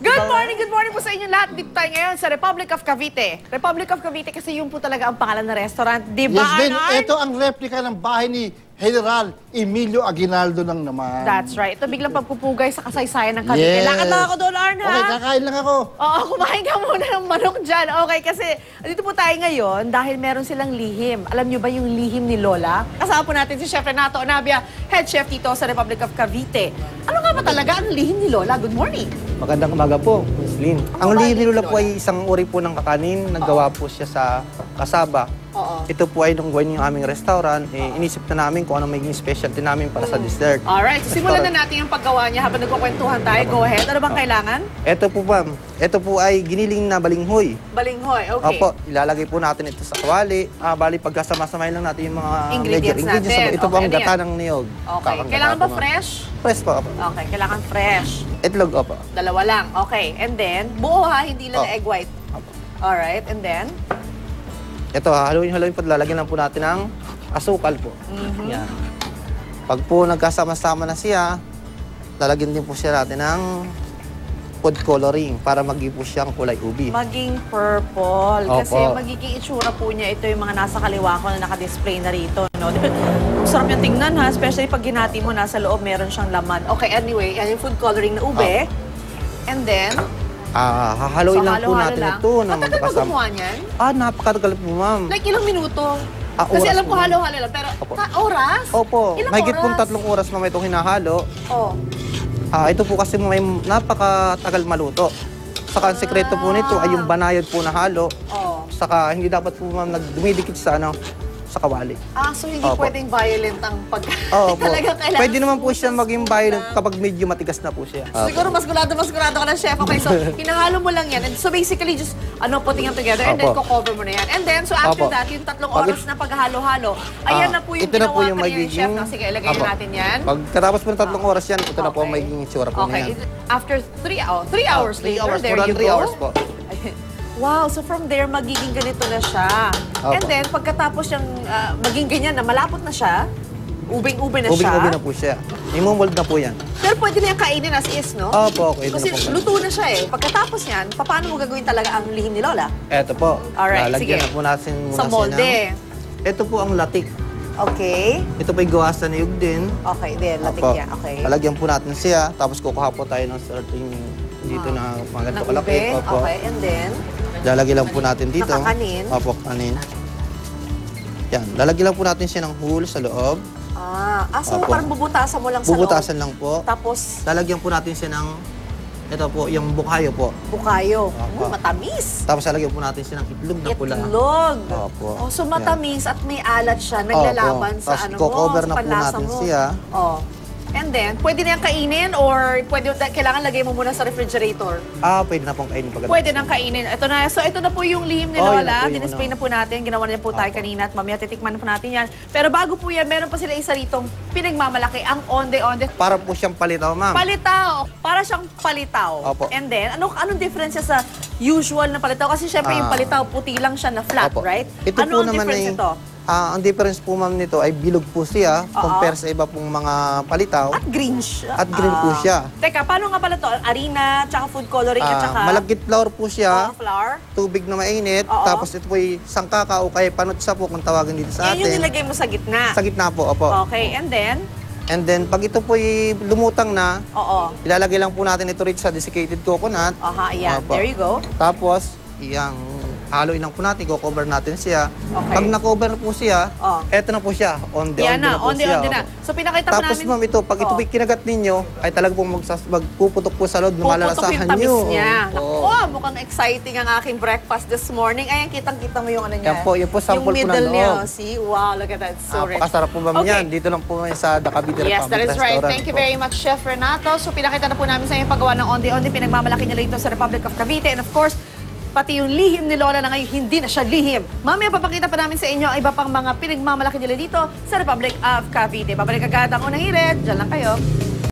Good morning po sa inyo lahat. Dito tayo ngayon sa Republic of Cavite. Republic of Cavite kasi yung po talaga ang pangalan na restaurant. Di ba, Yes, Ben, Arnold? ito ang replika ng bahay ni General Emilio Aguinaldo lang naman. That's right. Ito biglang pagpupugay sa kasaysayan ng Cavite. Yes. Lakad lang ako doon, Arn, ha? Okay, kakain lang ako. Oo, kumain ka muna ng manok dyan. Okay, kasi dito po tayo ngayon dahil meron silang lihim. Alam nyo ba yung lihim ni Lola? Kasama po natin si Chef Renato Onabia, head chef dito sa Republic of Cavite. Ano nga ba talaga ang lihim ni Lola? Good morning. Magandang umaga po, Miss Lynn. Ang lihim ni Lola po ay isang uri po ng kakanin. Naggawa po siya sa kasaba. Oo. Ito po ay nung gawin yung aming restaurant. Inisip na namin kung anong magiging specialty namin para sa dessert. Alright, so simulan na natin yung paggawa niya habang nagkukwentuhan tayo. Go ahead. Ano bang kailangan? Ito po, ma'am. Ito po ay giniling na balinghoy. Balinghoy, okay. Opo, ilalagay po natin ito sa kawali. Bali, pagkasama-samay lang natin yung mga Ingredients major natin. Ito po ang Okay, ano gata yan? ng niyog. Okay. Kailangan ba fresh? Fresh po, opo. Okay, kailangan fresh. Itlog, opo. Dalawa lang. Okay. And then, buo ha, hindi lang Oh. na egg white. Opo. Alright, and then? Ito, haluin po, lalagyan lang po natin ng asukal po. Yan. Pag po nagkasama-sama na siya, lalagyan din po siya natin ng food coloring para maging po siyang kulay ubi. Maging purple. Opo. Kasi yung magiging itsura po niya, ito yung mga nasa kaliwa ko na naka-display na rito. No? Ang sarap niya tingnan ha, especially pag ginati mo nasa loob, meron siyang laman. Okay, anyway, yan yung food coloring na ube. And then, Hahaluin lang po halo-halo natin lang. ito. Matagal ba gumawa niyan? Napakatagal po, ma'am. Like ilang minuto? Kasi Oras alam ko po. halo-halo lang, pero Opo. Oras? Opo, Ilang mahigit pong oras? 3 oras ma'am itong hinahalo. Oh. Ito po kasi may napakatagal maluto. Saka ang sekreto po nito ay yung banayad po na halo. Oh. Saka hindi dapat po ma'am dumidikit sa sa kawali. So hindi Opo. pwedeng violent ang pagkain. Oo po. Talagang kailangan Pwede naman po smooth siya na maging smooth violent na. kapag medyo matigas na po siya. Siguro mas kurado ka ng chef. Okay, so hinahalo mo lang yan. And so basically just putting them together and then Opo. ko-cover mo na yan. And then so after Opo. that, yung 3 Pag- oras na paghalo-halo, ayan na po yung ito na po ginawa yung kanina ni chef. magiging... No? Sige, ilagay Opo. na natin yan. Pagkatapos po ng 3 oras yan, ito na po ang Okay. magiging itsura po Okay, niyan. after 3 hours 3 later, hours, there more you than 3 go. hours po. Wow, so from there, magiging ganito na siya. Opo. And then, pagkatapos yung maging ganyan na malapot na siya, ubing-ube na siya. Ubing-ubi na po siya. Imumold na po yan. Pero pwede na yung kainin as is, no? Opo, okay. Kasi luto na siya eh. Pagkatapos yan, paano mo gagawin talaga ang lihim ni Lola? Eto po. Alright, Lalagyan sige. na po natin muna Sa molde. Ito po ang latik. Okay. Ito po yung gawa sa niyog din. Okay, din. Latik Opo. yan. Okay. Lalagyan po natin siya. Tapos kukuha po tayo ng certain dito na mga ganito Ng kalaki. ube. Opo. Okay, and then? Lalagyan lang po natin dito. Nakakanin. Opo, kanin. Yan. Lalagyan lang po natin siya ng hole sa loob. So Opo. parang bubutasan mo lang sa loob. Bubutasan lang po. Tapos, Lalagyan po natin siya ng, ito po, yung bukayo po. bukayo. Opo. Matamis. Tapos lalagyan po natin siya ng itlog na pula. Itlog. Opo. Oh, so matamis at may alat siya. Naglalaban Opo. sa Tapos ano mo, i-cover sa na po panlasa natin mo. siya. Oh. And then, pwede na yung kainin or kailangan lagay mo muna sa refrigerator? Pwede na pong kainin pagkatapos. Pwede nang kainin. Ito na. So, ito na po yung lihim ni Oh, yun na Lola. po yung Dinisplay ano. na po natin. Ginawa na po tayo kanina at mamaya titikman po natin yan. Pero bago po yan, meron pa sila isa ritong pinagmamalaki, ang onde-onde. Para po siyang palitaw, ma'am. Palitaw. Para siyang palitaw. Opo. And then, anong difference siya sa usual na palitaw? Kasi syempre yung palitaw, puti lang siya na flat, Opo. right? Ito Ano po ang naman difference ay, ito? ang difference po, ma'am, nito ay bilog po siya compare sa iba pong mga palitaw. At green siya. At green po siya. Teka, paano nga pala to? Harina, tsaka food coloring, at tsaka Malagkit flour po siya, flour? tubig na mainit, Oo. tapos ito po ay sangkaka o kaya panutsa po kung tawagin dito sa Yan yung atin. nilagay mo sa gitna. Sa gitna po, opo. Okay, and then? And then, pag ito po ay lumutang na, Oo. ilalagay lang po natin ito rin sa desiccated coconut. Aha, ayan. Opo. There you go. Tapos, iyang haluin lang po natin, cover natin siya. Okay. Pag na-cover na po siya, Oh. eto na po siya. Yan na, po siya. onde-onde na. Opo. So, pinakita mo Tapos namin. ma'am, ito, pag ito Oo. po kinagat ninyo, ay talagang po magpuputok po sa loob, Puputok lumalalasahan yung tamis nyo. niya. Oo. Oh, mukhang exciting ang aking breakfast this morning. Ayan, kitang-kita mo yung ano niya. Yan po, sample yung po ng middle niya. loob. See? Wow, look at that. It's so rich. Napakasarap po ma'am Okay. yan. Dito lang po sa The Cavite Yes, that is Republic right. Restaurant Thank you po. very much, Chef Renato. So, pinakita na po namin sa inyo yung paggawa ng onde-onde. Pinagmamalaki nila ito sa Republic of Cavite. And of course, pati yung lihim ni Lola na ngayon, hindi na siya lihim. Mamaya papakita pa namin sa inyo ang iba pang mga pinagmamalaki nila dito sa Republic of Cavite. Babalik agad ang unang hirit. Diyan lang kayo.